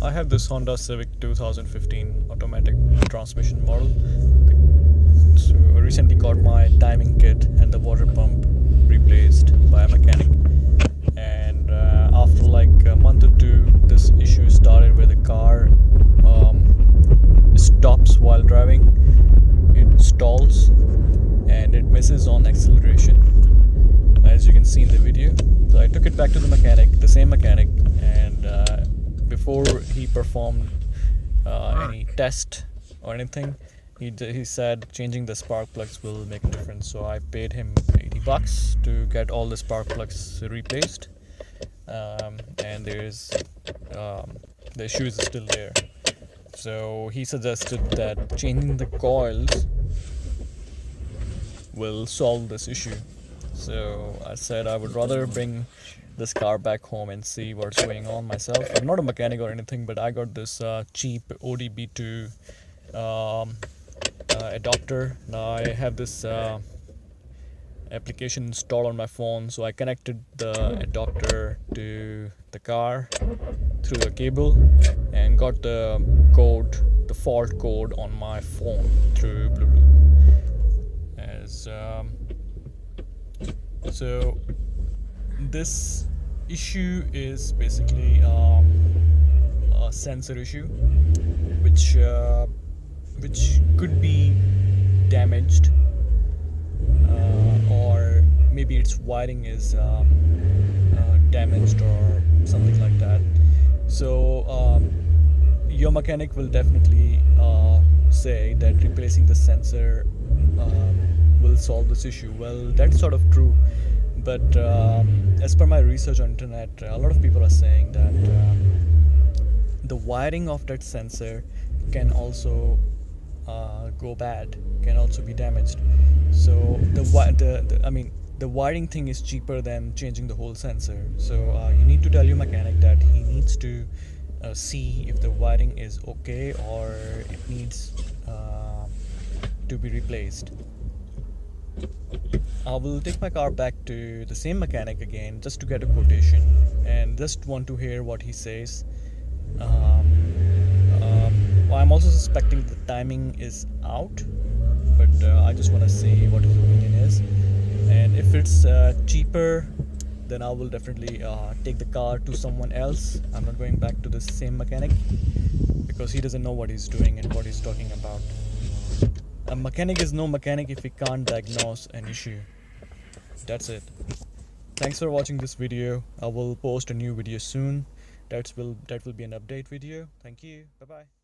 I have this Honda Civic 2015 automatic transmission model. So I recently got my timing kit and the water pump replaced by a mechanic. And after like a month or two, this issue started where the car stops while driving, it stalls, and it misses on acceleration, as you can see in the video. So I took it back to the same mechanic, and before he performed any test or anything, he said changing the spark plugs will make a difference. So I paid him $80 to get all the spark plugs replaced, and the issue is still there. So he suggested that changing the coils will solve this issue. So I said I would rather bring this car back home and see what's going on myself. I'm not a mechanic or anything, but I got this cheap ODB2 adapter. Now I have this application installed on my phone, so I connected the adapter to the car through the cable and got the fault code on my phone through Bluetooth. So this issue is basically a sensor issue, which could be damaged, or maybe its wiring is damaged or something like that. So your mechanic will definitely say that replacing the sensor will solve this issue. Well, that's sort of true, but as per my research on internet, a lot of people are saying that the wiring of that sensor can also go bad, can also be damaged. So the wiring thing is cheaper than changing the whole sensor. So you need to tell your mechanic that he needs to see if the wiring is okay or it needs to be replaced. I will take my car back to the same mechanic again just to get a quotation and just want to hear what he says. I'm also suspecting the timing is out, but I just want to see what his opinion is. And if it's cheaper, then I will definitely take the car to someone else. I'm not going back to the same mechanic because he doesn't know what he's doing and what he's talking about. A mechanic is no mechanic if he can't diagnose an issue. That's it. Thanks for watching this video. I will post a new video soon. That will be an update video. Thank you. Bye bye.